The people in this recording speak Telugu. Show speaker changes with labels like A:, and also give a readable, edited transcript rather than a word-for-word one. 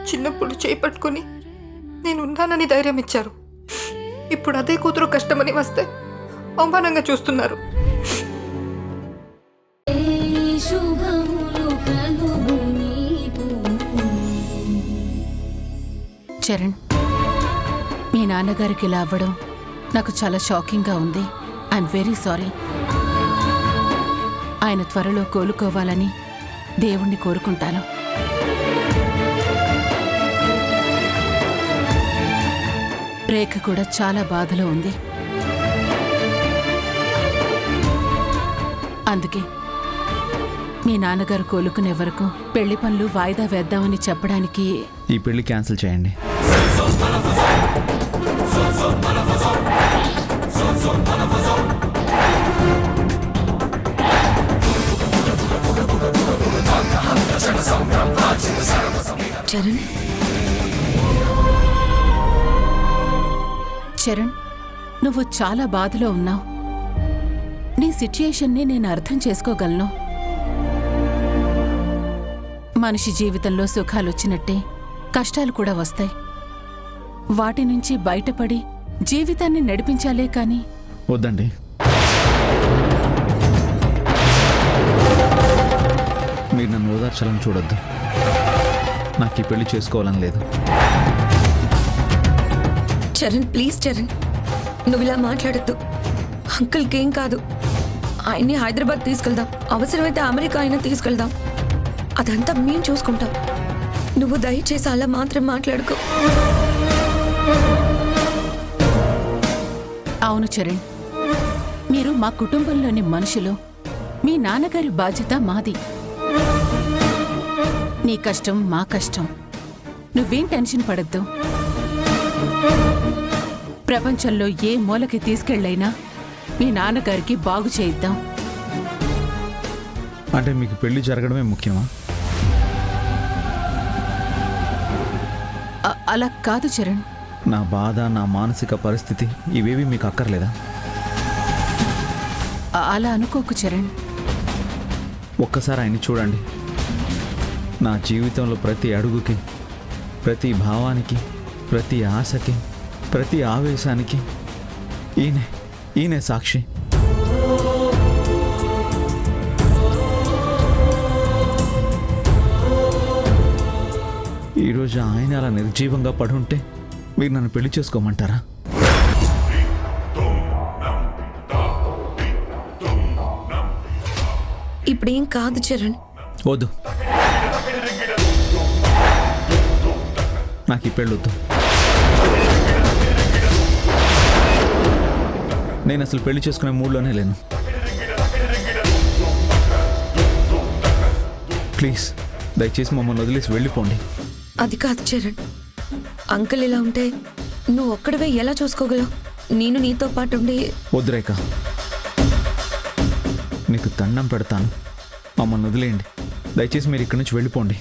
A: చిన్నప్పుడు చేపట్టుకుని నేను ఉన్నానని ధైర్యం ఇచ్చారు. ఇప్పుడు అదే కూతురు కష్టమని వస్తే అవమానంగా చూస్తున్నారు.
B: చరణ్, మీ నాన్నగారికి ఇలా అవ్వడం నాకు చాలా షాకింగ్గా ఉంది. I'm very sorry. ఆయన త్వరలో కోలుకోవాలని దేవుణ్ణి కోరుకుంటాను. రేఖ కూడా చాలా బాధలో ఉంది. అందుకే మీ నాన్నగారు కోలుకునే వరకు పెళ్లి పనులు వాయిదా వేద్దామని చెప్పడానికి
C: ఈ పెళ్లి క్యాన్సిల్ చేయండి.
D: చరణ్,
B: చరణ్, నువ్వు చాలా బాధలో ఉన్నావు. నీ సిచ్యుయేషన్ని నేను అర్థం చేసుకోగలను. మనిషి జీవితంలో సుఖాలొచ్చినట్టే కష్టాలు కూడా వస్తాయి. వాటి నుంచి బయటపడి జీవితాన్ని నడిపించాలే కాని.
C: వద్దండి, మీరు నన్ను ఓదార్చాలని చూడొద్దు. నాకు ఈ పెళ్లి చేసుకోవాలని లేదు.
D: చరణ్ ప్లీజ్ చరణ్, నువ్వు ఇలా మాట్లాడద్దు. అంకుల్కి ఏం కాదు. ఆయన్ని హైదరాబాద్ తీసుకెళ్దాం, అవసరమైతే అమెరికా అయినా తీసుకెళ్దాం. అదంతా మేము చూసుకుంటాం. నువ్వు దయచేసి అలా మాత్రం మాట్లాడుకో.
B: అవును చరణ్, మీరు మా కుటుంబంలోని మనుషులు. మీ నాన్నగారి బాధ్యత మాది. నీ కష్టం మా కష్టం. నువ్వేం టెన్షన్ పడద్దు. ప్రపంచంలో ఏ మూలకి తీసుకెళ్ళైనా మీ నాన్నగారికి బాగు చేయిద్దాం.
C: అంటే మీకు పెళ్లి జరగడమే ముఖ్యమా?
B: అలా కాదు చరణ్.
C: నా బాధ, నా మానసిక పరిస్థితి ఇవేవి మీకు అక్కర్లేదా?
B: అలా అనుకోకు చరణ్.
C: ఒక్కసారి ఆయన్ని చూడండి. నా జీవితంలో ప్రతి అడుగుకి, ప్రతి భావానికి, ప్రతి ఆశకి, ప్రతి ఆవేశానికి ఈయనే సాక్షి. ఈరోజు ఆయన అలా నిర్జీవంగా పడుంటే మీరు నన్ను పెళ్లి చేసుకోమంటారా?
D: ఇప్పుడేం కాదు చరణ్.
C: వద్దు, నాకు ఈ పెళ్ళొద్దు. నేను అసలు పెళ్లి చేసుకునే మూడ్లోనే లేను. ప్లీజ్ దయచేసి మమ్మల్ని వదిలేసి వెళ్ళిపోండి.
D: అది కాదు చరణ్. అంకుల్ ఇలా ఉంటే నువ్వు ఒక్కడివే ఎలా చూసుకోగలవు? నేను నీతో పాటు ఉండి.
C: వద్దు రేఖ, నీకు దండం పెడతాను. మమ్మల్ని వదిలేయండి. దయచేసి మీరు ఇక్కడి నుంచి వెళ్ళిపోండి.